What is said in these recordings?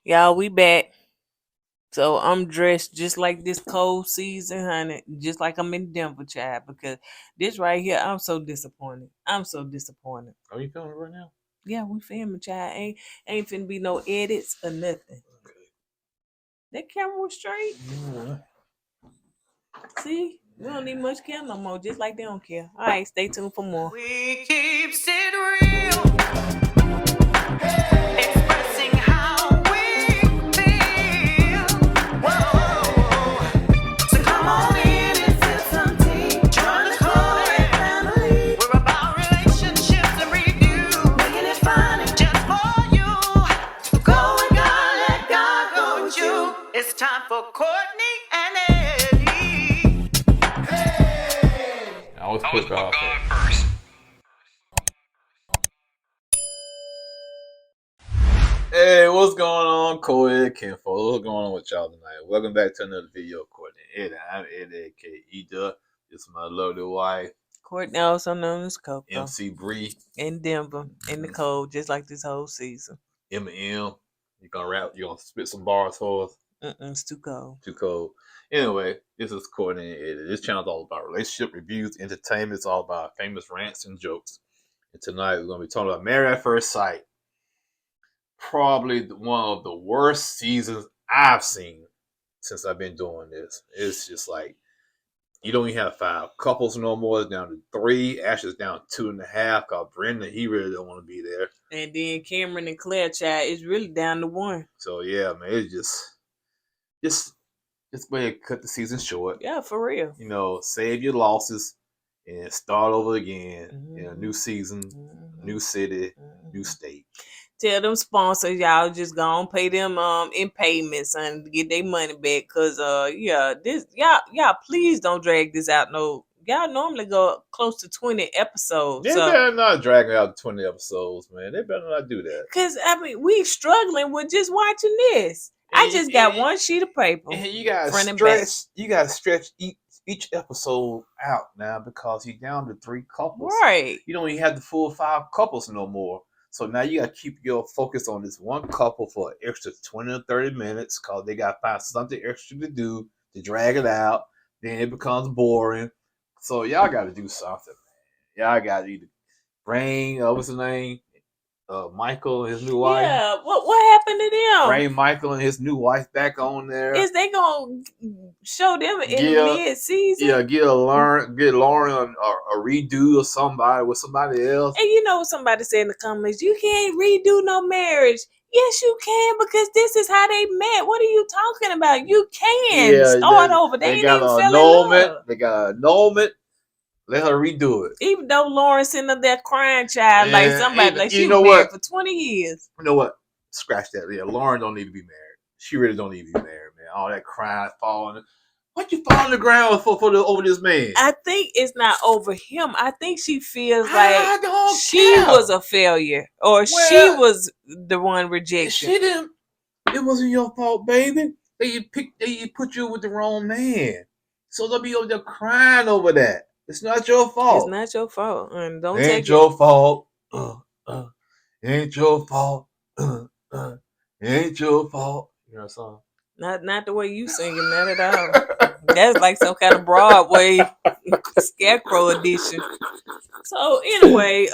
Y'all, we back. So I'm dressed just like this cold season, honey. Just like I'm in Denver, child. Because this right here, I'm so disappointed. I'm so disappointed. Are you filming right now? Yeah, we filming, child. Ain't finna be no edits or nothing. Okay. That camera was straight. Yeah. See, we don't need much camera no more. Just like they don't care. All right, stay tuned for more. We keep it real, expressing how we feel. Whoa. So come on in and sip some tea. Join the Kourtney family. We're about relationships and review, making it fun and just for you. Go with God, let God go with you. It's time for Kourtney and Eddie. I always put God first. Hey, what's going on, Kourtney Kinfolk? What's going on with y'all tonight? Welcome back to another video, Kourtney Eddie. I'm Eddie, aka Eda. This is my lovely wife, Kourtney, also known as Coco, MC Bree, in Denver, in the cold, just like this whole season. M&M. You gonna rap? You gonna spit some bars for us? It's too cold. Too cold. Anyway, this is Kourtney Eddie. This channel is all about relationship reviews, entertainment. It's all about famous rants and jokes. And tonight we're gonna be talking about Married at First Sight. Probably one of the worst seasons I've seen since I've been doing this. It's just like you don't even have 5 couples no more. It's down to 3. Ashley's down to 2.5. Cause Brendan, he really don't want to be there. And then Cameron and Claire, child, is really down to 1. So yeah, man, it's just go ahead and cut the season short. Yeah, for real. You know, save your losses and start over again in a new season, new city, new state. Tell them sponsors, y'all just gonna pay them in payments and get their money back. Cause this y'all please don't drag this out. No, y'all normally go close to 20 episodes. They better not drag out 20 episodes, man. They better not do that. Cause I mean we struggling with just watching this. I just got one sheet of paper. And you gotta stretch each episode out now because you're down to 3 couples. Right. You don't even have the full 5 couples no more. So now you got to keep your focus on this one couple for an extra 20 or 30 minutes because they got to find something extra to do to drag it out. Then it becomes boring. So y'all got to do something, man. Y'all got to either bring, what's his name? Michael and his new wife. Yeah, what happened to them? Bring Michael and his new wife back on there. Is they gonna show them in mid-season? Yeah, get Lauren a redo of somebody with somebody else. And you know what somebody said in the comments? You can't redo no marriage. Yes, you can, because this is how they met. What are you talking about? You can start over. They got an annulment. They got an annulment. Let her redo it. Even though Lauren's sitting up there crying, child, like somebody, like she was married for 20 years. You know what? Scratch that. Yeah, Lauren don't need to be married. She really don't need to be married, man. All that crying, falling. What you fall on the ground for over this man? I think it's not over him. I think she feels like she was a failure, or she was the one rejected. She didn't. It wasn't your fault, baby. They put you with the wrong man. So they'll be over there crying over that. It's not your fault. It's not your fault. And don't it ain't your fault. It ain't your fault. It ain't your fault. You know that song? Not the way you singing, not at all. That's like some kind of Broadway scarecrow edition. So anyway,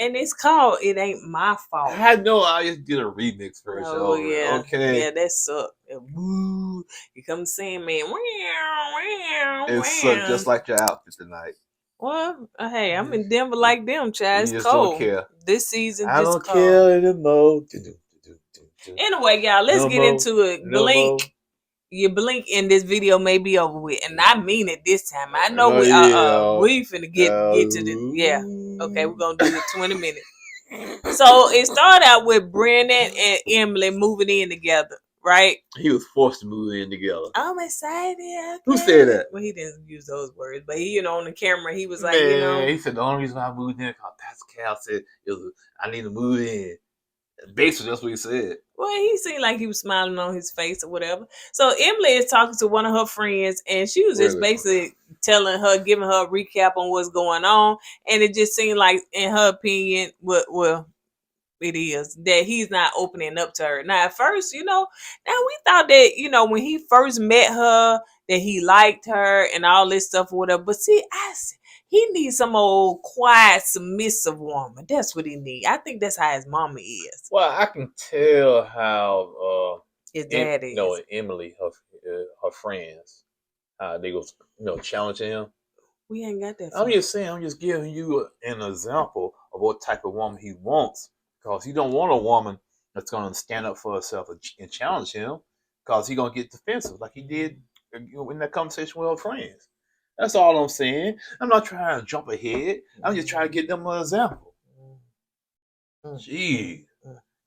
and it's called "It Ain't My Fault." I know I just did a remix version. Oh yeah, okay. Yeah, that sucked. Woo! You come sing, man. It sucked just like your outfit tonight. Well, hey, I'm in Denver like them, child. It's cold. Don't care. This season, I don't care anymore. Anyway, y'all, let's get into it. Blink. You blink and this video may be over with. And I mean it this time. I know we finna get to the... Yeah. Okay, we're going to do it 20 minutes. So it started out with Brendan and Emily moving in together, right? He was forced to move in together. I'm excited. Okay. Who said that? Well, he didn't use those words. But he, on the camera, he was like, he said the only reason I moved in because Pastor Cal said I need to move in. Basically, that's what he said. Well, he seemed like he was smiling on his face or whatever. So Emily is talking to one of her friends, and she was just basically telling her, giving her a recap on what's going on. And it just seemed like, in her opinion, well, it is that he's not opening up to her. Now, at first, now we thought that, when he first met her, that he liked her and all this stuff or whatever. But see, he needs some old quiet, submissive woman. That's what he needs. I think that's how his mama is. Well, I can tell how his dad is. Emily, her friends, they go, challenging him. We ain't got that. I'm just saying. I'm just giving you an example of what type of woman he wants, because he don't want a woman that's going to stand up for herself and challenge him, because he's going to get defensive like he did in that conversation with her friends. That's all I'm saying. I'm not trying to jump ahead. I'm just trying to get them an example. Gee,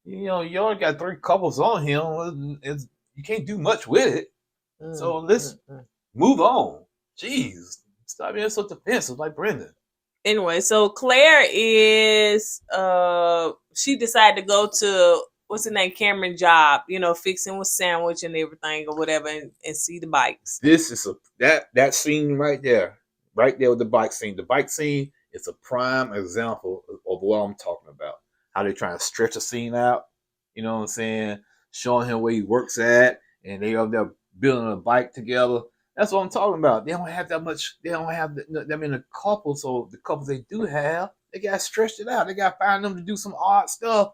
you only got 3 couples on him. You can't do much with it. So let's move on. Jeez. Stop being so defensive like Brendan. Anyway, so Claire is she decided to go to what's her name, Cameron job, fixing with sandwich and everything or whatever, and see the bikes. This is that scene right there with the bike scene. The bike scene is a prime example of what I'm talking about. How they trying to stretch a scene out, you know what I'm saying? Showing him where he works at, and they up there building a bike together. That's what I'm talking about. They don't have that much. They don't have that many couples. So the couples they do have, they got stretched it out. They got to find them to do some odd stuff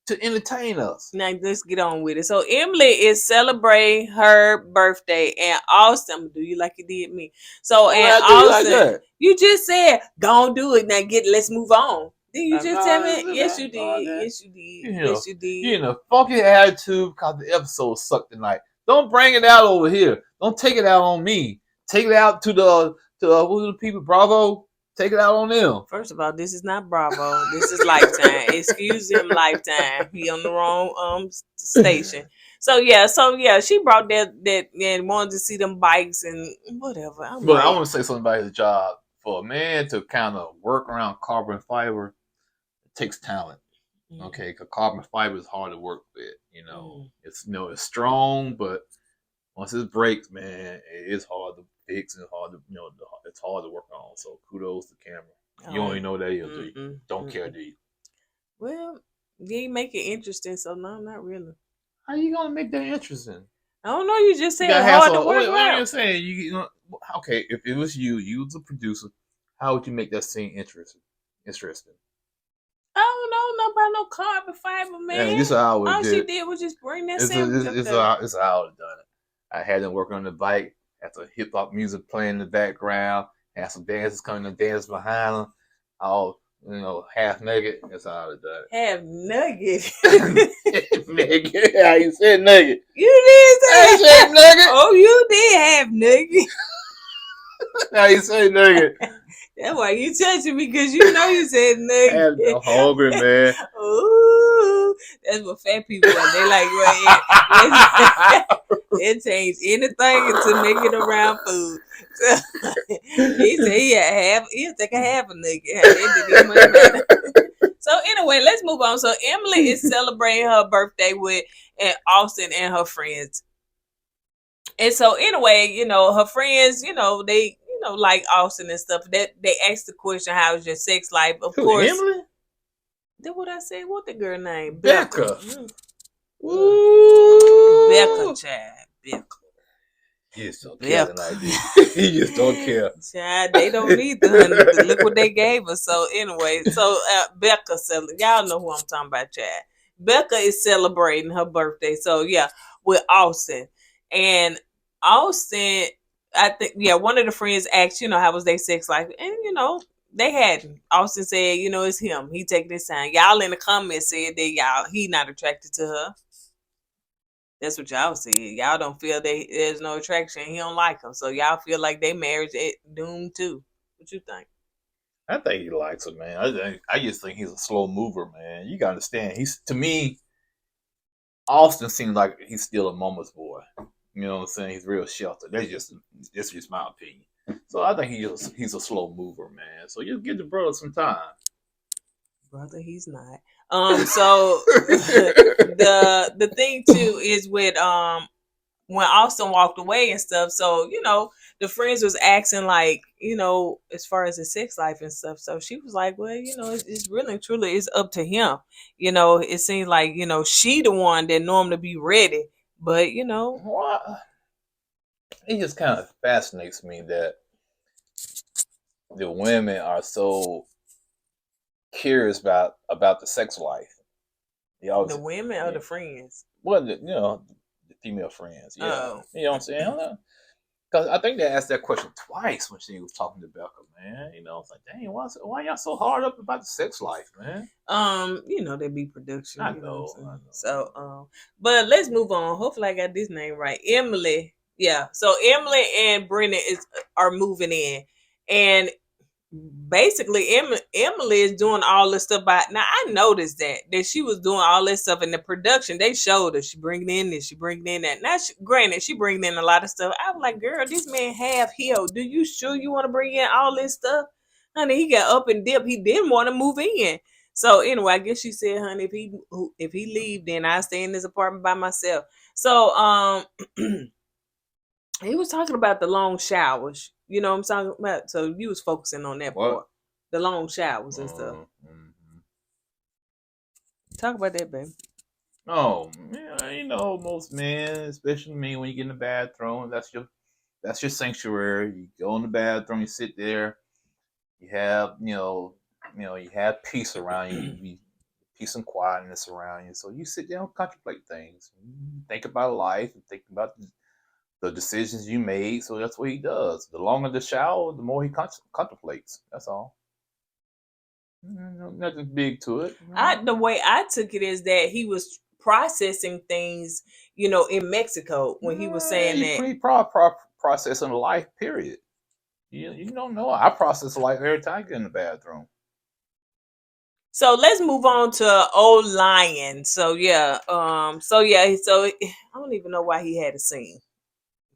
to entertain us. Now let's get on with it. So Emily is celebrating her birthday, and Austin, do you like you did me? So and Austin, like you just said, "Don't do it now. Let's move on." Did you just tell me? Yes, you did. Yes, you did. Yes, you did. You in a funky attitude because the episode sucked tonight. Don't bring it out over here. Don't take it out on me. Take it out to the people, Bravo. Take it out on them. First of all, this is not Bravo. This is Lifetime. Excuse him, Lifetime. He on the wrong station. So yeah, she brought that and wanted to see them bikes and whatever. I want to say something about his job. For a man to kind of work around carbon fiber, it takes talent. Okay, because carbon fiber is hard to work with. It's strong, but once it breaks, man, it's hard to fix and hard to it's hard to work on. So kudos to Cameron. You don't even know that is, do you? Don't care, do you? Well, you make it interesting, so no, not really. How you gonna make that interesting? I don't know. You just said it's hard to work what are you saying? Okay, if it was you was a producer, how would you make that scene interesting? I don't know about no carbon fiber, man. Yeah, this is how all she did was just bring that sandwich It's how I would have done it. I had them working on the bike, had some hip hop music playing in the background, had some dancers coming to dance behind them, all half naked. That's how I would have done it. Half nugget. Naked. Yeah, you said nugget. You did say I said nugget. Oh, you did have nugget. How you say nugget? That's why you touching me, because you know you said nugget. I'm hungry, man. Ooh, that's what fat people are. They like, right? It change anything to make it around food. So, he said he'll take a half a nugget. It didn't much matter. So anyway, let's move on. So Emily is celebrating her birthday with Austin and her friends. And so anyway, her friends, they like Austin and stuff. That they asked the question, "How's your sex life?" Of course, Emily. That's what I said. What the girl name? Becca. Ooh. Becca, child. Becca. You just don't care tonight, dude. You just don't care. Child, they don't need the honey. Look what they gave us. So anyway, Becca, y'all know who I'm talking about, child. Becca is celebrating her birthday. So yeah, with Austin. And Austin, I think, one of the friends asked, how was their sex life? And, they hadn't. Austin said, it's him. He taking his time. Y'all in the comments said that he not attracted to her. That's what y'all said. Y'all don't feel there's no attraction. He don't like her. So y'all feel like they marriage is doomed too. What you think? I think he likes her, man. I just think he's a slow mover, man. You gotta understand. To me, Austin seems like he's still a mama's boy. You know what I'm saying? He's real sheltered. That's just my opinion. So I think he's a slow mover, man. So you give the brother some time. Brother, he's not. So the thing too is with when Austin walked away and stuff. So, the friends was asking like, as far as his sex life and stuff. So she was like, well, it's really and truly it's up to him. It seems like, she the one that normally be ready. But, Well, it just kind of fascinates me that the women are so curious about the sex life. The women or the friends? Well, the female friends. Yeah. Oh. You know what I'm saying? Because I think they asked that question twice when she was talking to Becca, man. It's like, dang, why y'all so hard up about the sex life, man? They be production. I know. So, but let's move on. Hopefully I got this name right. Emily. Yeah. So Emily and Brennan are moving in. And basically Emily is doing all this stuff now. I noticed that she was doing all this stuff in the production. They showed her she bringing in this, she bringing in that. Now granted she bringing in a lot of stuff. I was like, girl, this man half healed. Do you sure you want to bring in all this stuff? Honey, he got up and dip. He didn't want to move in. So anyway, I guess she said, honey, if he leave, then I stay in this apartment by myself. So he was talking about the long showers. You know what I'm talking about? So you was focusing on that part. The long showers and stuff. Mm-hmm. Talk about that, baby. Oh, yeah, most men, especially me, when you get in the bathroom, that's your sanctuary. You go in the bathroom, you sit there, you have, you have peace around you, peace and quietness around you. So you sit down and contemplate things. Think about life and think about the decisions you made. So that's what he does. The longer the shower, the more he contemplates. That's all. Nothing big to it. The way I took it is that he was processing things, in Mexico when he was saying that. He processing life, period. You don't know. I process life every time I get in the bathroom. So let's move on to Old Lion. So yeah, so I don't even know why he had a scene.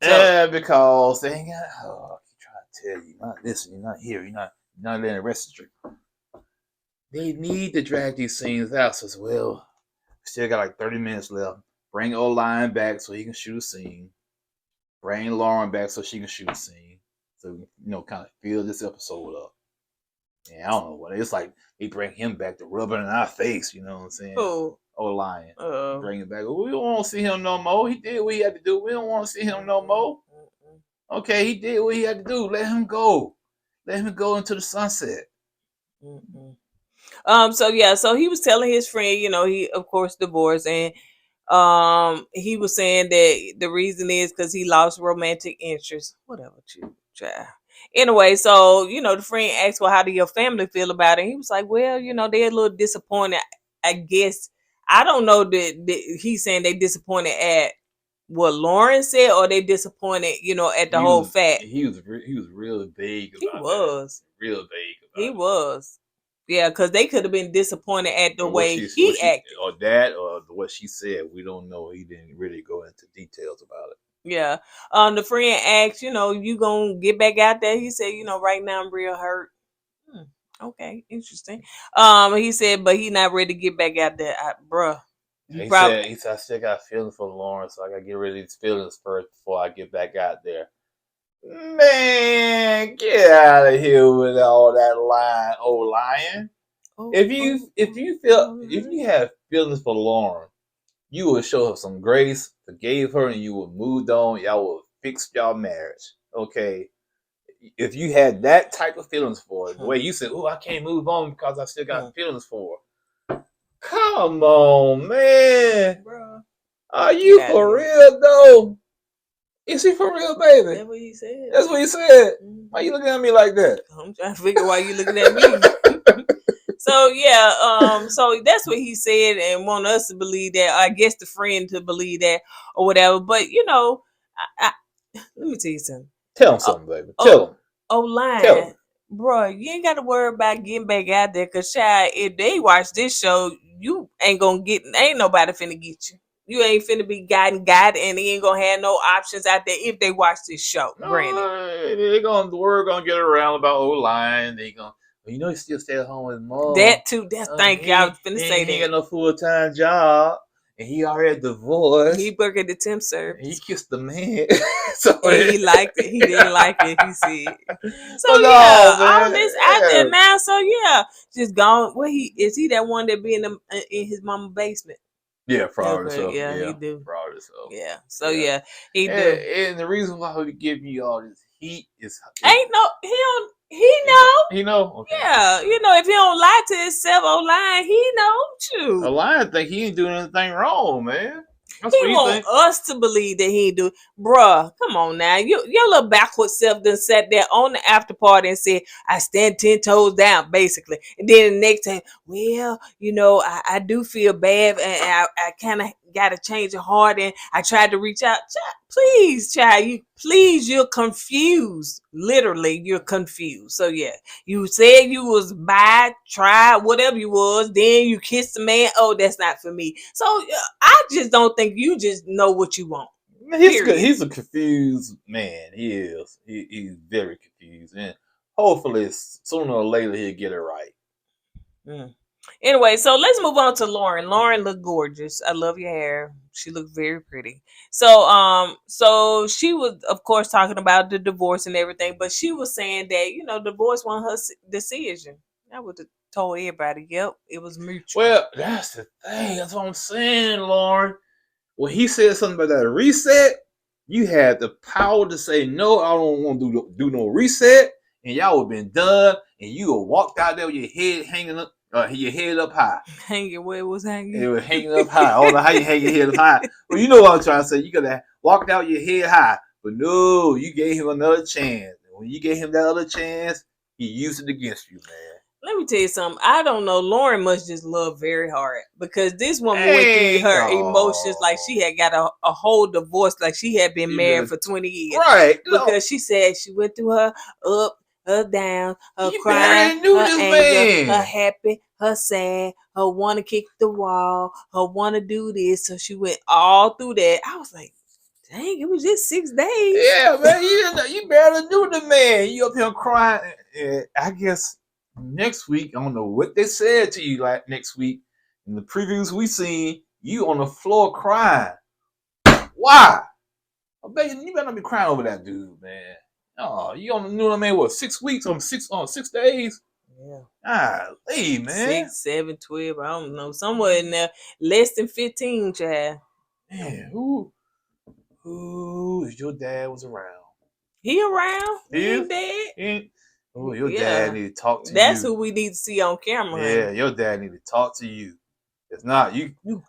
Yeah, because they ain't got. Oh, I keep trying to tell you, you're not listening, you're not here, you're not in the registry. They need to drag these scenes out. So as well, still got like 30 minutes left. Bring Old Lion back so he can shoot a scene. Bring Lauren back so she can shoot a scene. So kind of fill this episode up. And I don't know what it's like. They bring him back to rub it in our face. You know what I'm saying? Oh. Old Lion. Bring it back. We don't want to see him no more. He did what he had to do. We don't want to see him no more. Okay, he did what he had to do. Let him go. Let him go into the sunset. So he was telling his friend, he of course divorced, and he was saying that the reason is because he lost romantic interest. Whatever, child. Anyway, so the friend asked, well, how do your family feel about it? And he was like, well, they're a little disappointed, I guess. I don't know that he's saying they disappointed at what Lauren said, or they disappointed, at the whole fact. He was really vague about it. He was. Real vague about it. He was. Yeah, because they could have been disappointed at the way he acted. Or that, or what she said. We don't know. He didn't really go into details about it. Yeah. The friend asked, you gonna get back out there? He said, right now I'm real hurt. Okay, interesting. He said, but he not ready to get back out there, bruh. He said, I still got feelings for Lauren, so I gotta get rid of these feelings first before I get back out there. Man, get out of here with all that line, Old Lion. If you have feelings for Lauren, you would show her some grace, forgave her, and you would moved on. Y'all would fix y'all marriage. Okay. If you had that type of feelings for her, the way you said, I can't move on because I still got feelings for her. Come on, man. Bro. Are you for real, though? Is he for real, baby? That's what he said. That's what he said. Why you looking at me like that? I'm trying to figure why you looking at me. So yeah, so that's what he said, and want us to believe that. I guess the friend to believe that or whatever. But let me tell you something. Tell him something, baby. Tell him. Lion, bro, you ain't got to worry about getting back out there, cause child, if they watch this show, you ain't nobody finna get you. You ain't finna be guided, and they ain't gonna have no options out there if they watch this show. Granted, the word gonna get around about Old Lion. They gonna. He still stay at home with his mom. That too. Thank you. I was finna say that. He ain't got no full-time job. and he already divorced. He worked at the temp service. He kissed the man. So and he liked it. He didn't like it. He said. So no, yeah, man. all this out there now. So yeah, just gone. Well, he that one that be in his mama's basement? Yeah, probably Okay, so. yeah, he do. Probably so. Yeah. So yeah, he do. And the reason why he give you all this heat is Ain't no he don't. He know. He know. Okay. Yeah, you know, if he don't lie to himself online, he know you. A lion think he ain't doing anything wrong, man. That's He what want think. us to believe that he do. Bruh, come on now. Your little backward self done sat there on the after party and said, I stand 10 toes down, basically. And then the next time, well, you know, I do feel bad and I kind of got to change your heart and I tried to reach out. Please, child, you're confused. Literally, you're confused. So yeah, you said you was bi, tried, whatever you was, then you kissed the man. Oh, that's not for me. So I just don't think you just know what you want. He's a confused man. He is. He's very confused. And hopefully sooner or later he'll get it right. Anyway, so let's move on to Lauren. Lauren looked gorgeous. I love your hair. She looked very pretty. So she was, of course, talking about the divorce and everything, but she was saying that, you know, divorce wasn't her decision. I would have told everybody, yep, it was mutual. Well, that's the thing. That's what I'm saying, Lauren. When he said something about that reset, you had the power to say, no, I don't want to do no reset, and y'all would have been done, and you would have walked out there with your head hanging up. Your head up high. Hanging where it was hanging? It was hanging up high. I don't know how you hang your head up high. Well, you know what I'm trying to say. You could have walked out your head high. But no, you gave him another chance. And when you gave him that other chance, he used it against you, man. Let me tell you something. I don't know. Lauren must just love very hard. Because this woman went through her emotions like she had got a whole divorce, like she had been married for 20 years. Right. Because she said she went through her up, her down, her you crying, her anger, her happy, her sad, her want to kick the wall, her want to do this. So she went all through that. I was like, dang, it was just 6 days. Yeah, man, you barely knew the man. You up here crying. I guess next week, I don't know what they said to you like next week. In the previews we seen, you on the floor crying. Why? I bet you better not be crying over that dude, man. Oh, you on the new man? What 6 weeks on 6 days? Yeah. Hey, man. 6, 7, 12. I don't know. Somewhere in there, less than 15, child. Man, who if your dad was around? He around? He ain't dead. Your dad need to talk to you. That's who we need to see on camera. Yeah, honey. Your dad need to talk to you. If not,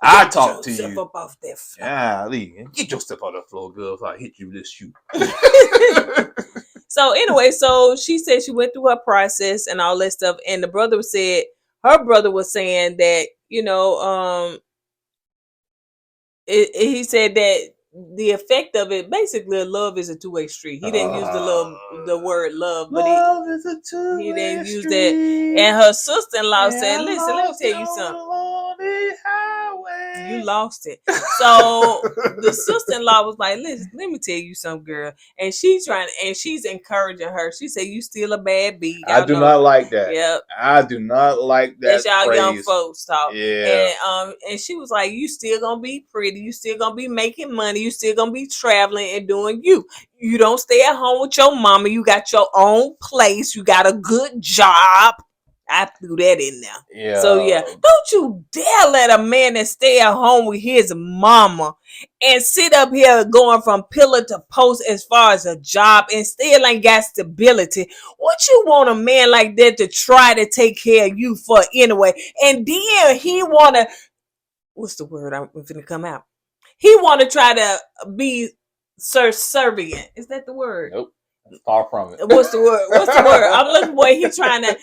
I talk to you. Up off that floor. Yeah, get yourself off the floor, girl. If I hit you with this shoe. So anyway, so she said she went through her process and all that stuff, and her brother was saying that, you know, he said that the effect of it, basically, love is a two-way street. He didn't use the word love, but he didn't use that. And her sister-in-law said, "Listen, let me tell you something. You lost it." So the sister-in-law was like, "Listen, let me tell you something, girl." And she's encouraging her. She said, "You still a bad beat." I do not like that. Yep. I do not like that. That's y'all phrase. young folks talk. Yeah. And she was like, "You still gonna be pretty. You still gonna be making money. You still gonna be traveling and doing you. You don't stay at home with your mama. You got your own place. You got a good job." I threw that in there. Yeah. So yeah, don't you dare let a man that stay at home with his mama and sit up here going from pillar to post as far as a job and still ain't got stability. What you want a man like that to try to take care of you for anyway? And then he wanna, what's the word I'm gonna come out? He wanna try to be subservient. Is that the word? Nope. Far from it. What's the word? I'm looking for. He trying to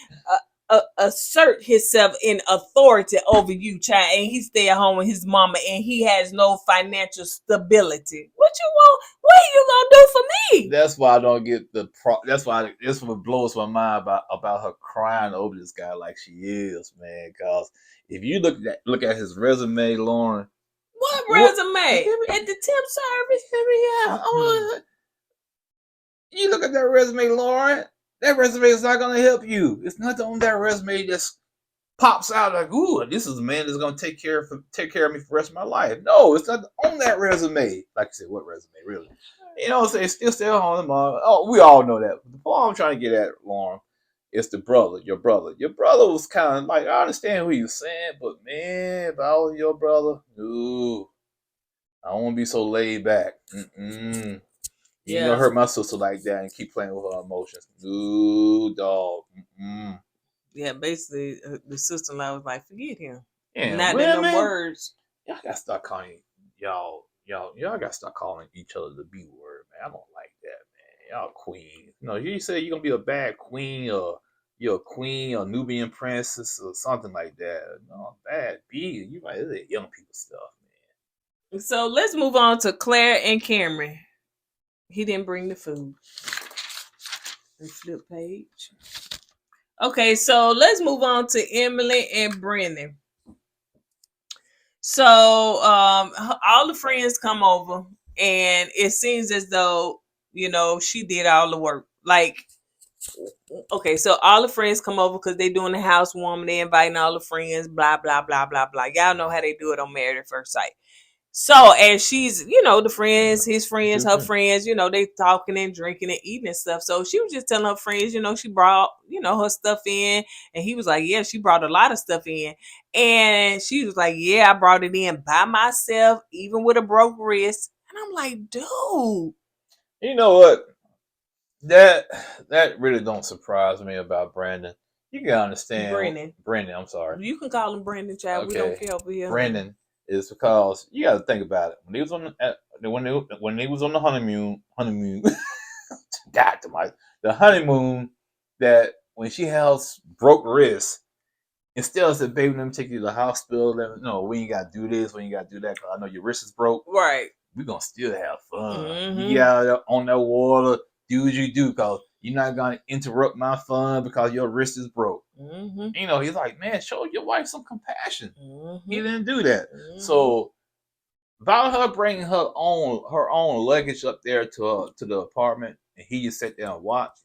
assert himself in authority over you, child, and he stay at home with his mama, and he has no financial stability. What you want? What are you gonna do for me? That's why I don't get that's why this one blows my mind about her crying over this guy like she is, man. Because if you look at his resume, Lauren. What resume? At the temp service? You look at that resume, Lauren. That resume is not going to help you. It's nothing on that resume that's pops out like, ooh, this is a man that's gonna take care of me for the rest of my life. No, it's not on that resume. Like I said, what resume, really? You know what I'm saying? Still home. Oh, we all know that. But the point I'm trying to get at, Lauren, is the brother, your brother. Your brother was kind of like, I understand what you're saying, but man, if I was your brother, no, I don't want to be so laid back. You ain't gonna hurt my sister like that and keep playing with her emotions. No, dog. Yeah, basically, the sister-in-law was like, forget him. Yeah, not in the words. Y'all gotta start calling y'all gotta start calling each other the B word, man. I don't like that, man. Y'all queen. You know, you say you're gonna be a bad queen, or you're a queen or Nubian princess or something like that. No, bad B. You like this young people stuff, man. So let's move on to Claire and Cameron. He didn't bring the food. And flip page. Okay, so let's move on to Emily and Brendan. So all the friends come over, and it seems as though, you know, she did all the work. Like, okay, so all the friends come over because they doing the housewarming. They inviting all the friends, blah, blah, blah, blah, blah. Y'all know how they do it on Married at First Sight. So, and she's, you know, the friends, his friends, her friends, you know, they talking and drinking and eating and stuff. So she was just telling her friends, you know, she brought, you know, her stuff in. And he was like, yeah, she brought a lot of stuff in. And she was like, yeah, I brought it in by myself, even with a broke wrist. And I'm like, dude. You know what? That really don't surprise me about Brandon. You can understand Brendan, I'm sorry. You can call him Brandon, child. Okay. We don't care over here. Brendan is because you got to think about it. When he was on the honeymoon, the honeymoon, that when she has broke wrist, instead of saying, baby, let me take you to the hospital. No, we ain't got to do this. We ain't got to do that because I know your wrist is broke. Right. We're going to still have fun. You get out there on that water, do what you do, because you're not going to interrupt my fun because your wrist is broke. You know, he's like, man, show your wife some compassion. He didn't do that. So, about her bringing her own luggage up there to the apartment, and he just sat there and watched,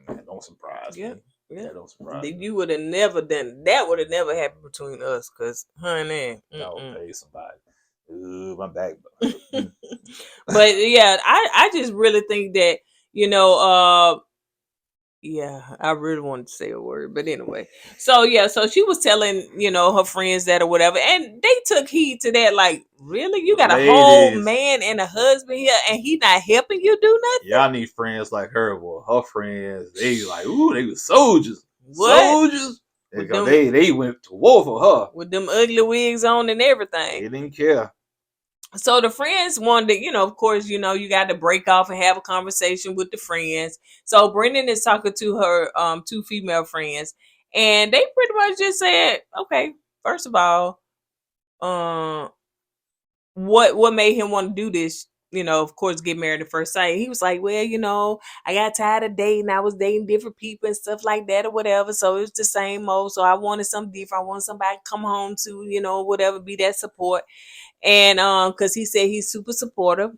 man, don't surprise me. Yeah, that don't surprise me. You would have never done that. Would have never happened between us, because, honey, I would pay somebody. Ooh, my back. But yeah, I just really think that, you know, yeah, I really wanted to say a word, but anyway. So yeah, so she was telling, you know, her friends that or whatever, and they took heed to that. Like, really, you got a whole man and a husband here, and he not helping you do nothing? Y'all need friends like her. Well, her friends, they like, ooh, they were soldiers. What? Soldiers. They went to war for her with them ugly wigs on and everything. They didn't care. So the friends wanted to, you know, of course, you know, you got to break off and have a conversation with the friends. So Brendan is talking to her two female friends, and they pretty much just said, okay, first of all, what made him want to do this? You know, of course, get married at first sight. He was like, well, you know, I got tired of dating. I was dating different people and stuff like that or whatever. So it was the same old. So I wanted something different. I wanted somebody to come home to, you know, whatever, be that support. And because he said he's super supportive.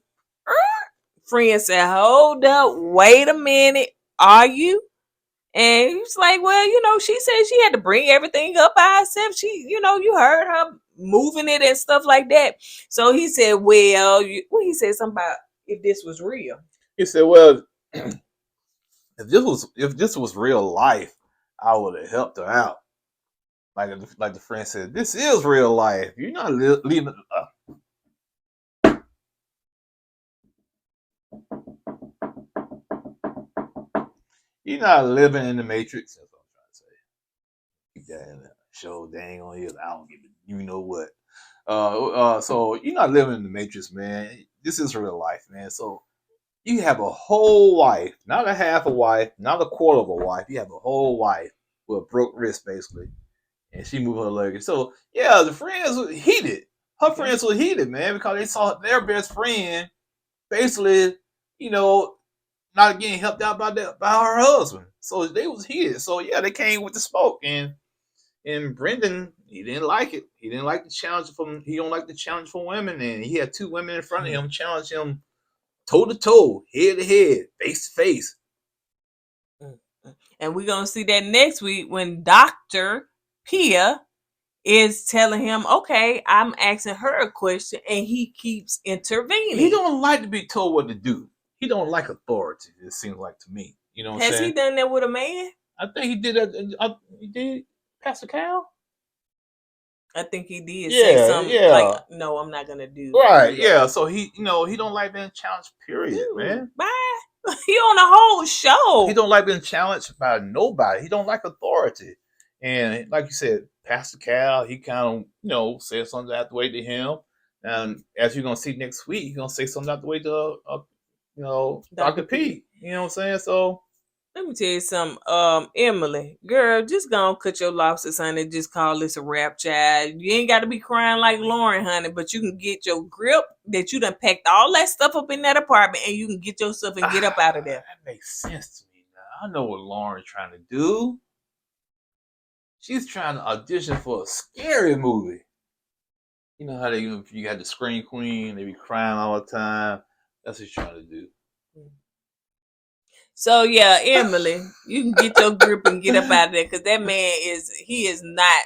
Friend said, hold up, wait a minute, are you? And he was like, well, you know, she said she had to bring everything up by herself. She, you know, you heard her moving it and stuff like that. So he said, well, he said something about if this was real. He said, well, if this was real life, I would have helped her out. Like the friend said, this is real life. You're not leaving. You're not living in the Matrix. That's what I'm trying to say. Keep that in the show. Dang on you. I don't give it. You know what? So you're not living in the Matrix, man. This is real life, man. So you have a whole wife, not a half a wife, not a quarter of a wife. You have a whole wife with a broke wrist, basically. And she moved her luggage. So, yeah, the friends were heated. Her friends were heated, man, because they saw their best friend basically, you know, not getting helped out by her husband. So they was heated. So, yeah, they came with the smoke. And Brendan, he didn't like it. He didn't like the challenge he don't like the challenge from women. And he had two women in front of him challenge him toe-to-toe, head-to-head, face-to-face. And we're going to see that next week when Dr. Pia is telling him, okay, I'm asking her a question, and he keeps intervening. He don't like to be told what to do. He don't like authority, it seems like to me. You know what I'm saying? Has he done that with a man? I think he did that. He did Pastor Cal? I think he did say something like, no, I'm not going to do right, that. Yeah. So he don't like being challenged, period, man. Bye. He on the whole show. He don't like being challenged by nobody. He don't like authority. And like you said, Pastor Cal, he kind of, said something out the way to him. And as you're going to see next week, he's going to say something out the way to, Dr. P. You know what I'm saying? So, let me tell you something, Emily, girl, just go and cut your losses, honey. Just call this a rap, child. You ain't got to be crying like Lauren, honey, but you can get your grip that you done packed all that stuff up in that apartment, and you can get yourself and get up out of there. That makes sense to me now. I know what Lauren's trying to do. She's trying to audition for a scary movie. You know how you got the Scream Queen, they be crying all the time. That's what she's trying to do. So yeah, Emily, you can get your grip and get up out of there, because that man he is not.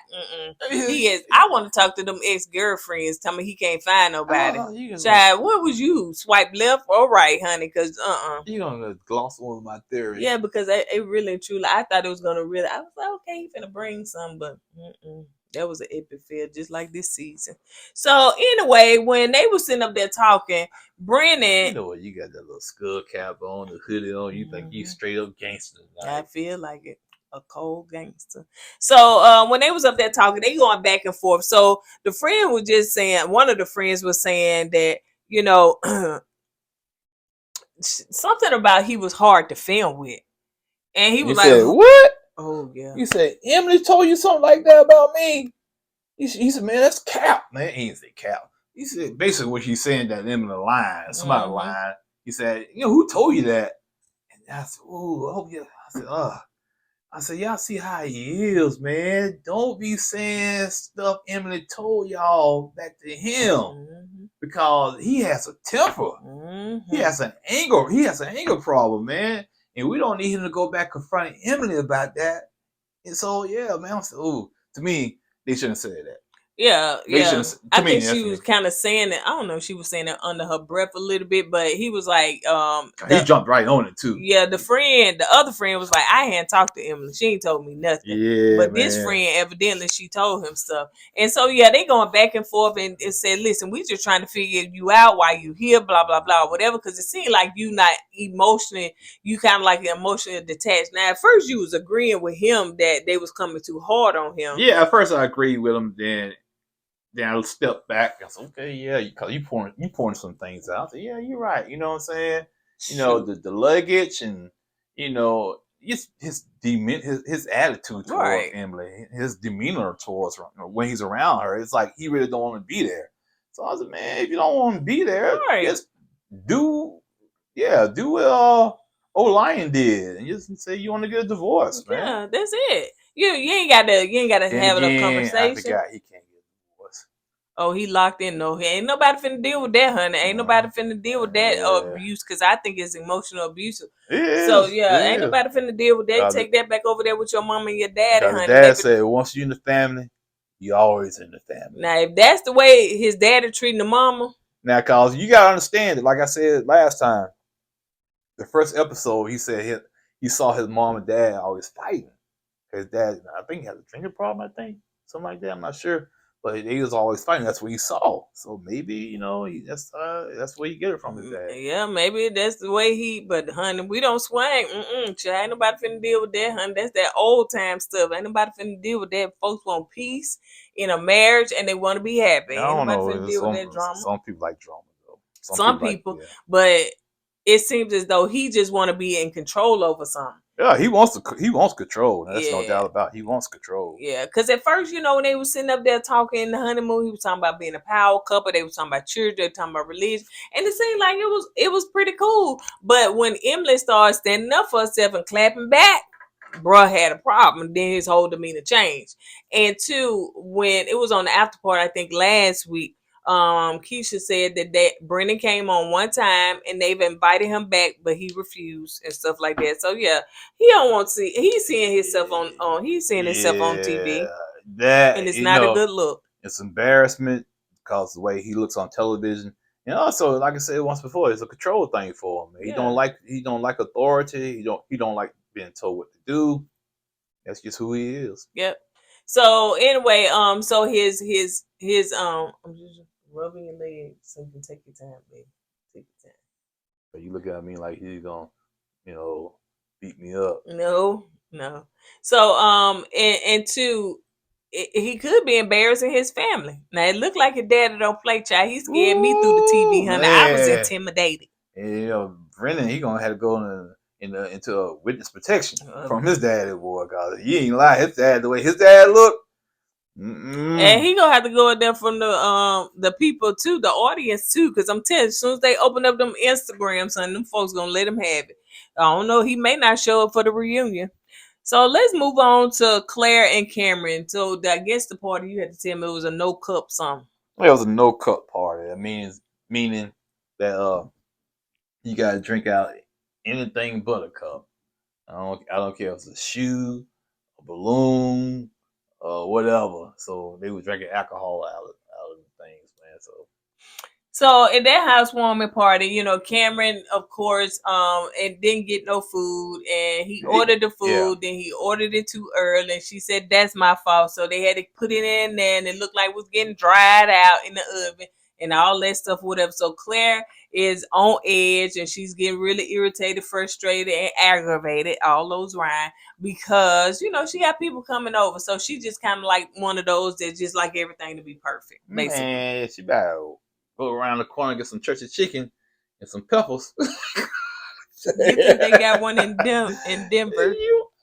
He is. I want to talk to them ex-girlfriends. Tell me he can't find nobody. Child, what was you swipe left or right, honey? Because you gonna gloss over my theory? Yeah, because it really and truly, I thought it was gonna really. I was like, okay, he finna bring some, but that was an epic fail, just like this season. So anyway, when they were sitting up there talking, Brennan, you know what? You got that little skull cap on, the hoodie on. You think you straight up gangster tonight. I feel like it, a cold gangster. So when they was up there talking, they going back and forth. So the friend was just saying, one of the friends was saying that something about he was hard to film with, and he was like, said, "What? Oh yeah." You said Emily told you something like that about me. He said, "Man, that's cap, man." He didn't say cap. He said basically what he's saying that Emily lying. Somebody lying. He said, "Who told you that?" And I said, "Oh, I hope you." I said, "Y'all see how he is, man. Don't be saying stuff Emily told y'all back to him because he has a temper. He has an anger. He has an anger problem, man. And we don't need him to go back confronting Emily about that." And so, yeah, man. To me, they shouldn't say that. Yeah. I think she was kind of saying it. I don't know if she was saying it under her breath a little bit, but he was like, he jumped right on it too. Yeah, the other friend was like, I hadn't talked to Emily. She ain't told me nothing. Yeah, but this friend, evidently, she told him stuff. And so, yeah, they going back and forth and said, listen, we just trying to figure you out while you here, blah, blah, blah, whatever. Because it seemed like you not emotionally, you kind of like emotionally detached. Now, at first you was agreeing with him that they was coming too hard on him. Yeah, at first I agreed with him. Then I step back and say, okay, yeah, because you pouring some things out. I said, yeah, you're right. You know what I'm saying? The luggage and his attitude towards Emily, his demeanor towards her when he's around her. It's like he really don't want to be there. So I said, man, if you don't want to be there, just do what old Lion did, and just say you want to get a divorce, man. Yeah, that's it. You ain't gotta have a conversation. I forgot he can't. Oh, he locked in. No, ain't nobody finna deal with that, honey. Ain't nobody finna deal with that abuse, because I think it's emotional abuse. So ain't nobody finna deal with that. Take that back over there with your mom and your daddy, honey. Dad said, once you in the family, you always in the family. Now, if that's the way his daddy treating the mama, now, cause you gotta understand it. Like I said last time, the first episode, he said he saw his mom and dad always fighting. His dad, I think, he had a drinking problem. I think something like that. I'm not sure. But he was always fighting. That's what he saw. So maybe that's where you get it from his dad. Yeah, maybe that's the way he. But honey, we don't swing. Ain't nobody finna deal with that, honey. That's that old time stuff. Ain't nobody finna deal with that. Folks want peace in a marriage and they want to be happy. Ain't nobody finna deal with that drama. Some people like drama though. Some people, but it seems as though he just want to be in control over something. Yeah, he wants control. That's no doubt about it. He wants control. Yeah, because at first, when they were sitting up there talking in the honeymoon, he was talking about being a power couple. They were talking about church. They were talking about religion. And it seemed like it was pretty cool. But when Emily started standing up for herself and clapping back, bruh had a problem. Then his whole demeanor changed. And two, when it was on the after party, I think last week, Keisha said that Brennan came on one time and they've invited him back, but he refused and stuff like that. So yeah, he don't want to see. He's seeing himself on TV. that, and it's not a good look. It's embarrassment because of the way he looks on television, and also, like I said once before, it's a control thing for him. He don't like authority. He don't like being told what to do. That's just who he is. Yep. So anyway, so his I'm just rubbing your leg so you can take your time, baby. Take your time. So you look at me like he's gonna, beat me up. No. So and two, he could be embarrassing his family. Now it looked like his daddy don't play, child. He scared me through the TV, honey. Man. I was intimidated. And Brennan, he gonna have to go into a witness protection from his daddy, boy. Cause he ain't lie, his dad, the way his dad look. And he gonna have to go in there from the people too, the audience too, because I'm telling you, as soon as they open up them Instagrams, son, them folks gonna let him have it. I don't know, he may not show up for the reunion. So let's move on to Claire and Cameron. So I guess the party, you had to tell me it was a no cup something. It was a no cup party. That meaning that you gotta drink out anything but a cup. I don't care if it's a shoe, a balloon, whatever. So they were drinking alcohol out of the things, man. So in that housewarming party, Cameron, of course, and didn't get no food, and he ordered the food, then he ordered it too early, and she said that's my fault. So they had to put it in there, and it looked like it was getting dried out in the oven and all that stuff, whatever. So Claire is on edge, and she's getting really irritated, frustrated, and aggravated, all those rhyme, because she got people coming over. So she just kind of like one of those that just like everything to be perfect, basically. Man, she better go around the corner and get some church chicken and some peppers. You think they got one in Denver?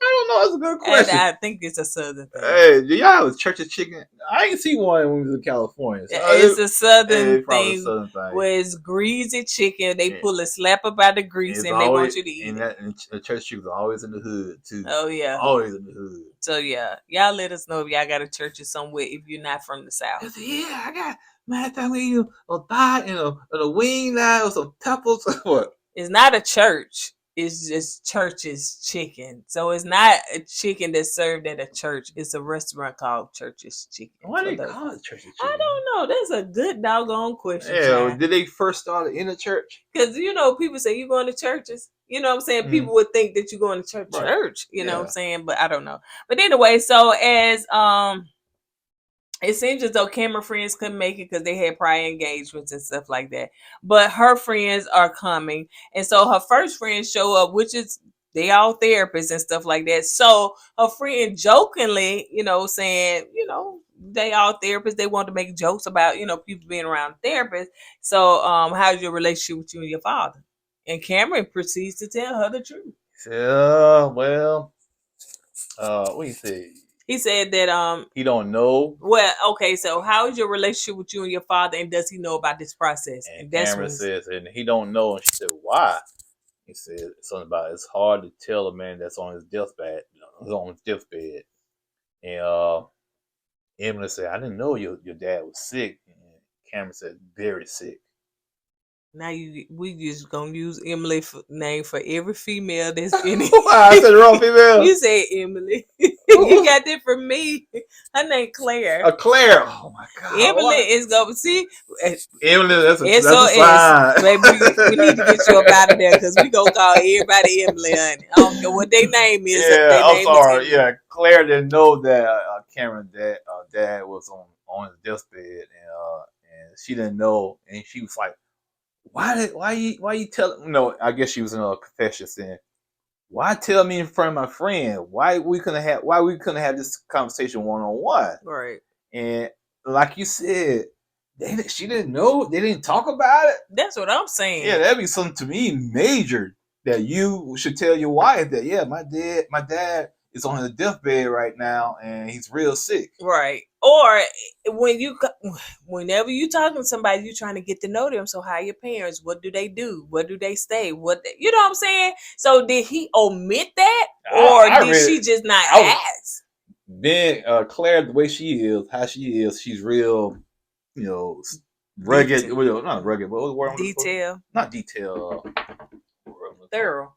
I don't know. That's a good question. I think it's a southern thing. Hey, do y'all have a church chicken? I ain't see one when we was in California. So it's a southern thing where it's greasy chicken. They pull a slap up out the grease and they want you to eat it. And the church chicken is always in the hood too. Oh yeah, always in the hood. So yeah, y'all let us know if y'all got a church somewhere if you're not from the South. Yeah, I got. Man, I mean, a thigh and a wing now with some peppers. What? It's not a church. It's just Church's Chicken. So it's not a chicken that's served at a church. It's a restaurant called Church's Chicken. Why do they call it Church's Chicken? I don't know. That's a good doggone question. Yeah, did they first start in a church? Because people say you going to churches. You know what I'm saying? Mm-hmm. People would think that you're going to church. Right. Church. You know what I'm saying? But I don't know. But anyway, so as it seems as though Cameron friends couldn't make it because they had prior engagements and stuff like that. But her friends are coming. And so her first friends show up, which is they all therapists and stuff like that. So her friend jokingly, saying, they all therapists. They want to make jokes about, people being around therapists. So how's your relationship with you and your father? And Cameron proceeds to tell her the truth. Yeah, well, what do you say? He said that he don't know. Well, okay, so how is your relationship with you and your father, and does he know about this process? And Cameron says, and he don't know. And she said, why? He said something about it's hard to tell a man that's on his deathbed. And Emily said, I didn't know your dad was sick. And Cameron said, very sick. Now we just gonna use Emily name for every female that's in it. I said the wrong female. You said Emily. You got that from me. Her name Claire. Claire. Oh my God. Emily is gonna see. Emily, that's a sign. Baby, we need to get you up out of there because we gonna call everybody Emily, honey. I don't care what their name is. Yeah, I'm sorry. Yeah, Claire didn't know that Cameron's dad was on his deathbed, and she didn't know, and she was like, Why you tell? No, I guess she was in a confession saying, "Why tell me in front of my friend? Why we couldn't have this conversation one-on-one?" Right. And like you said, she didn't know. They didn't talk about it. That's what I'm saying. Yeah, that'd be something to me major that you should tell your wife that. Yeah, my dad is on his deathbed right now, and he's real sick. Right. Or whenever you talking to somebody, you trying to get to know them. So how are your parents? What do they do? Where do they stay? You know what I'm saying? So did he omit that, or did she just not ask? Then Claire, the way she is, how she is, she's real, rugged. Well, not rugged, but what was the word? Detail. Not detail. Thorough.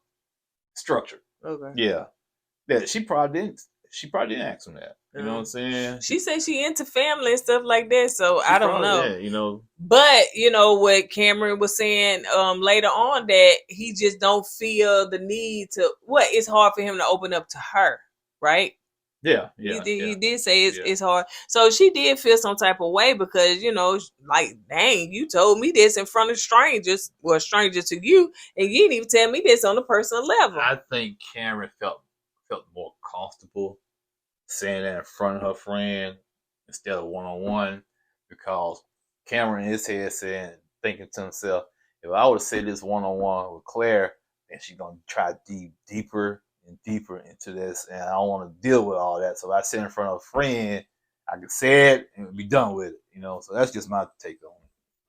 Structure. Okay. Yeah. Yeah. She probably didn't ask him that. You know what I'm saying? She said she into family and stuff like that, so I don't know. Yeah, you know. But you know what Cameron was saying later on, that he just don't feel the need to. What, it's hard for him to open up to her, right? Yeah. He did say it's hard. So she did feel some type of way because, you know, like, dang, you told me this in front of strangers, well, strangers to you, and you didn't even tell me this on a personal level. I think Cameron felt more comfortable saying that in front of her friend instead of one-on-one, because Cameron in his head thinking to himself, if I would have said this one-on-one with Claire, then she's gonna try deeper and deeper into this, and I don't want to deal with all that. So if I sit in front of a friend, I can say it and be done with it, you know. So that's just my take on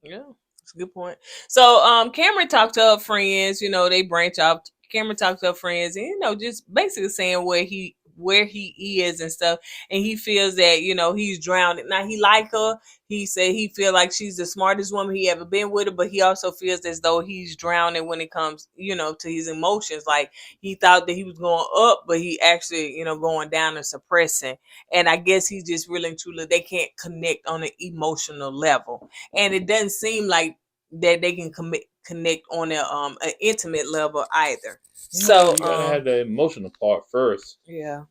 it. Yeah, that's a good point. So Cameron talked to her friends, you know, they branch off. Cameron talked to her friends and, you know, just basically saying where he is and stuff, and he feels that, you know, he's drowning. Now, he like her. He said he feel like she's the smartest woman he ever been with her, but he also feels as though he's drowning when it comes, you know, to his emotions. Like, he thought that he was going up, but he actually, you know, going down and suppressing. And I guess he's just really and truly, they can't connect on an emotional level, and it doesn't seem like that they can connect on an intimate level either. So you gotta have the emotional part first. Yeah.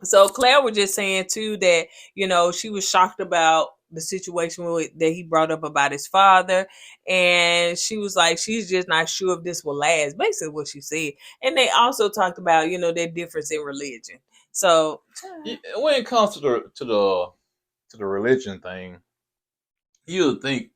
So Claire was just saying too that, you know, she was shocked about the situation that he brought up about his father, and she was like, she's just not sure if this will last. Basically, what she said. And they also talked about, you know, their difference in religion. So when it comes to the religion thing, you would think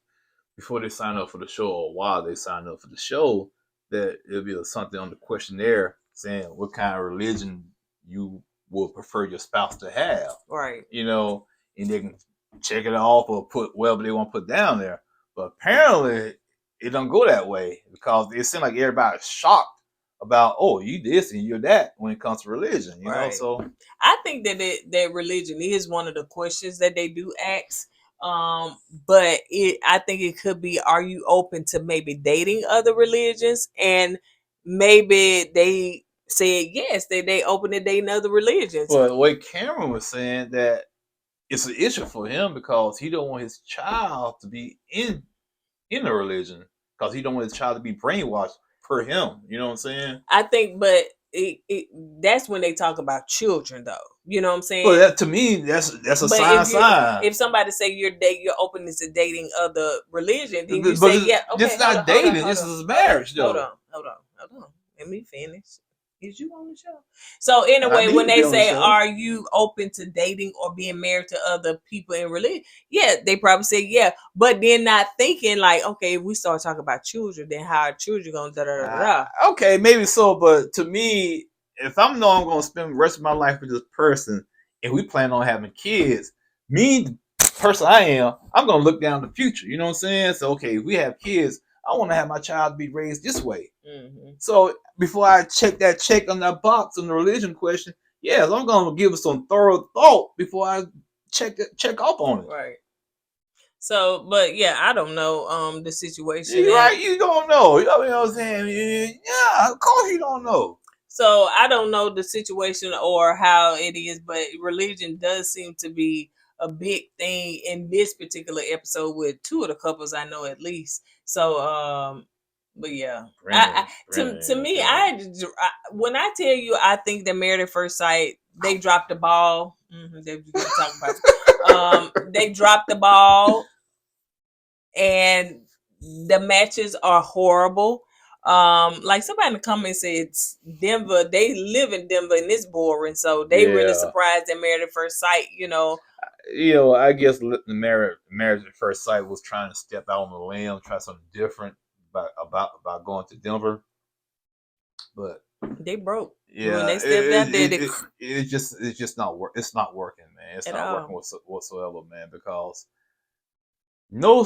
before they sign up for the show, or while they sign up for the show, that it'll be something on the questionnaire saying what kind of religion you would prefer your spouse to have. Right. You know, and they can check it off or put whatever they want to put down there. But apparently it don't go that way, because it seems like everybody's shocked about, oh, you this and you're that when it comes to religion, you know. So I think that religion is one of the questions that they do ask. But I think it could be, are you open to maybe dating other religions? And maybe they said yes, they open to dating other religions. But the way Cameron was saying, that it's an issue for him because he don't want his child to be in a religion, because he don't want his child to be brainwashed per him. You know what I'm saying? I think, but that's when they talk about children, though. You know what I'm saying? Well, that, to me, that's a sign. If somebody say you're open to dating other religion, then you say, yeah, okay. This is not dating. This is marriage, though. Hold on. Let me finish. Is you on the show? So anyway, when they say, are you open to dating or being married to other people in religion? Yeah, they probably say yeah, but they're not thinking like, okay, if we start talking about children, then how are children going to Okay, maybe so, but to me, if I'm going to spend the rest of my life with this person and we plan on having kids, me, the person I am, I'm going to look down the future. You know what I'm saying? So, okay, if we have kids, I want to have my child be raised this way. Mm-hmm. So before I check on that box on the religion question, yes, I'm going to give it some thorough thought before I check up on it. Right. So, but yeah, I don't know the situation. You're right, you don't know. You know what I'm saying? Yeah, of course you don't know. So I don't know the situation or how it is, but religion does seem to be a big thing in this particular episode with two of the couples I know at least. So, but yeah, to me, when I tell you, I think that Married at First Sight, they dropped the ball. They dropped the ball, and the matches are horrible. Like somebody in the comments said, Denver, they live in Denver and it's boring, so they really surprised at Married at First Sight, you know. I guess the Marriage at First Sight was trying to step out on the limb, try something different about going to Denver, but they broke. Yeah, when they stepped out there, it's just not work. It's not working, man. It's not working whatsoever, man. Because no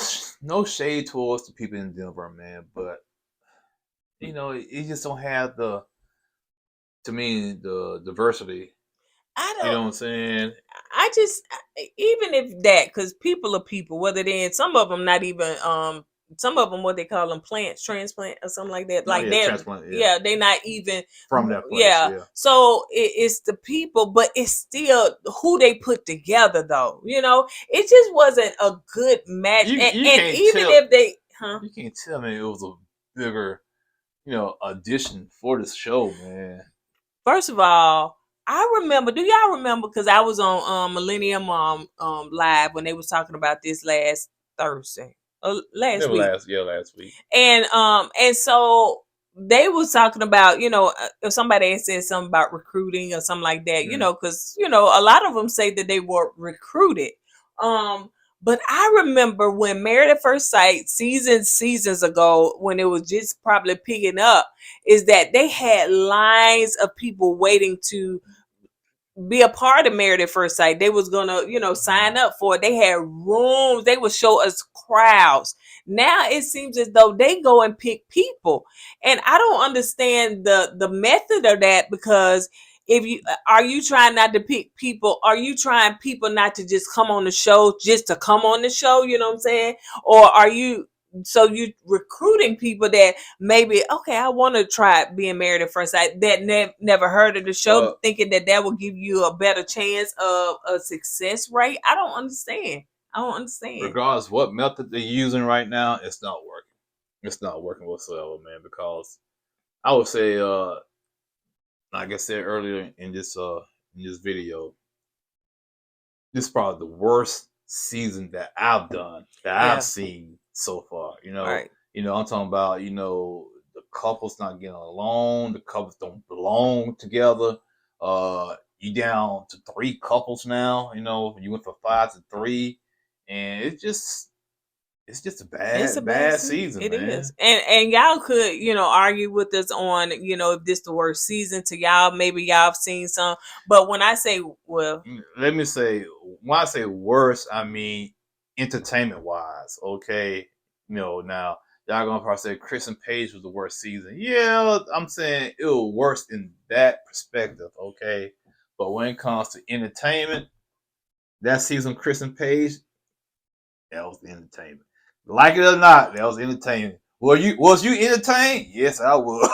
shade towards the people in Denver, man, but you know, you just don't have the diversity. I don't. You know what I'm saying? I just, even if that, because people are people, whether they're in, some of them not even some of them, what they call them, transplant or something like that. Like transplant, they not even from that place. Yeah. So it's the people, but it's still who they put together, though. You know, it just wasn't a good match. You and can't even tell, if they, you can't tell me it was a bigger, audition for this show, man. First of all, I remember. Do y'all remember? Because I was on Millennium Live when they was talking about this last Thursday, last week. Last week. And so they was talking about, if somebody had said something about recruiting or something like that, because a lot of them say that they were recruited. But I remember when Married at First Sight seasons ago, when it was just probably picking up, is that they had lines of people waiting to be a part of Married at First Sight. They was gonna, sign up for it. They had rooms. They would show us crowds. Now it seems as though they go and pick people, and I don't understand the method of that, because if you are you trying not to pick people? Are you trying people not to just come on the show just to come on the show? You know what I'm saying? Or are you recruiting people that maybe, okay, I want to try being Married at First Sight, that never heard of the show, thinking that will give you a better chance of a success rate? I don't understand. Regardless what method they're using right now, it's not working. It's not working whatsoever, man. Because I would say, like I said earlier in this video, this is probably the worst season that I've done, that I've seen so far. Right. I'm talking about, the couples not getting along, the couples don't belong together. You down to 3 couples now, you went from 5 to 3, and it's just a bad season. It man. is. And y'all could, argue with us on, if this the worst season to y'all. Maybe y'all have seen some. But when I say, well, let me say, when I say worse, I mean entertainment wise. Okay. Now y'all gonna probably say Chris and Paige was the worst season. Yeah, I'm saying it was worse in that perspective. Okay. But when it comes to entertainment, that season, Chris and Paige, that was the entertainment. Like it or not, that was entertainment. Was you entertained? Yes, I was.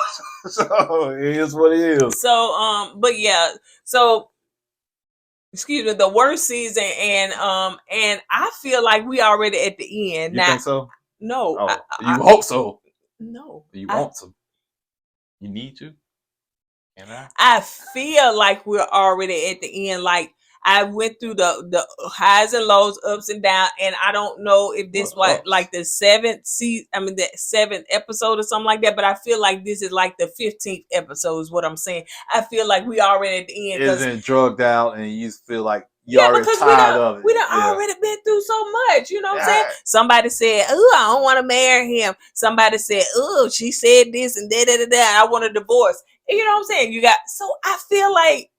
So it is what it is. So but yeah, so excuse me, the worst season, and I feel like we already at the end. You think so? No. Oh, you hope so. No. You want to. You need to. And I feel like we're already at the end. Like, I went through the highs and lows, ups and downs, and I don't know if this was like the 7th season. I mean, the 7th episode or something like that. But I feel like this is like the 15th episode. Is what I'm saying. I feel like we already at the end. Isn't drugged out, and you feel like you're already tired of it. We done already been through so much. You know what I'm saying? Somebody said, "Oh, I don't want to marry him." Somebody said, "Oh, she said this and da. I want a divorce." You know what I'm saying? So I feel like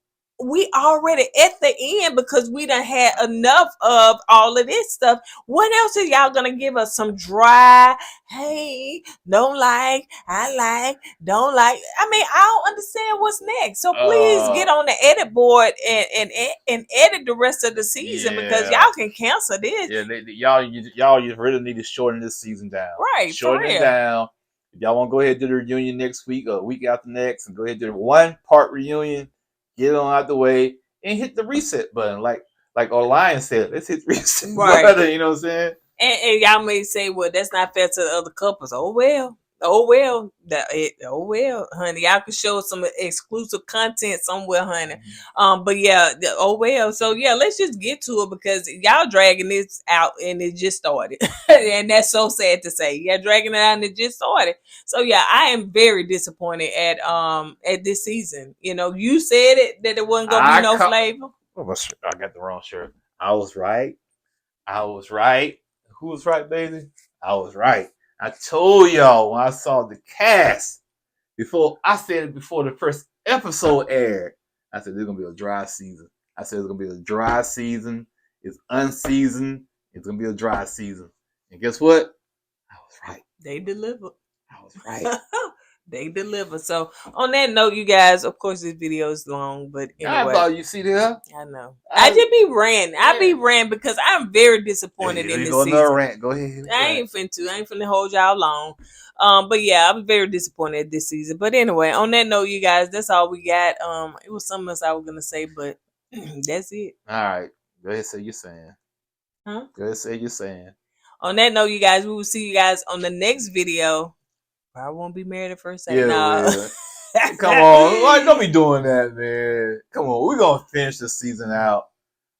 we already at the end, because we done had enough of all of this stuff. What else are y'all gonna give us? Some dry, hey, don't like, I like, don't like. I mean, I don't understand what's next. So please get on the edit board and edit the rest of the season, because y'all can cancel this. Yeah, y'all really need to shorten this season down. Right, shorten it down. If y'all want to go ahead and do the reunion next week or week after next, and go ahead and do the 1-part reunion, get it on out the way, and hit the reset button. Like Orion said, let's hit the reset button. You know what I'm saying? And y'all may say, well, that's not fair to the other couples. Oh well, honey. Y'all can show some exclusive content somewhere, honey. But yeah, oh well. So yeah, let's just get to it, because y'all dragging this out and it just started. And that's so sad to say. Yeah, dragging it out and it just started. So yeah, I am very disappointed at this season. You said it that it wasn't gonna be no flavor. I got the wrong shirt. I was right. Who was right, baby? I was right. I told y'all when I saw the cast, before the first episode aired, I said there's gonna be a dry season. I said it's gonna be a dry season. It's unseasoned. It's gonna be a dry season. And guess what? I was right. They delivered. I was right. They deliver. So on that note, you guys, of course this video is long, but anyway. I thought you see that. I know. I just be ranting. I be ranting because I'm very disappointed in this season. Rant. Go ahead. I ain't finna hold y'all long. But yeah, I'm very disappointed this season. But anyway, on that note, you guys, that's all we got. It was something else I was gonna say, but that's it. All right. Go ahead, say you're saying. Huh? Go ahead, say you're saying. On that note, you guys, we will see you guys on the next video. I won't be married at first sight. Yeah, no. Come on. Like, don't be doing that, man. Come on. We're going to finish the season out,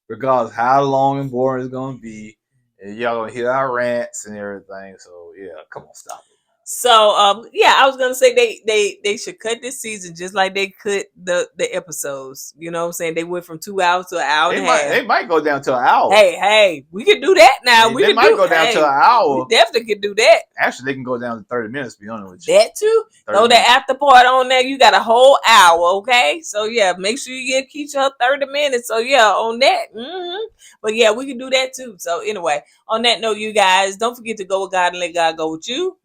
regardless how long and boring it's going to be. And y'all going to hear our rants and everything. So, yeah, come on, stop it. So, yeah, I was gonna say they should cut this season just like they cut the episodes. You know what I'm saying? They went from 2 hours to an hour and a half. They might go down to an hour. Hey, we can do that now. They might go down to an hour. We definitely could do that. Actually, they can go down to 30 minutes, to be honest with you. That too? So the after part on there, you got a whole hour, okay? So, yeah, make sure you give Keisha 30 minutes. So, yeah, on that. Mm-hmm. But, yeah, we can do that too. So, anyway, on that note, you guys, don't forget to go with God and let God go with you.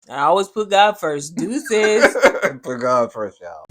I always put God first. Deuces. Put God first, y'all.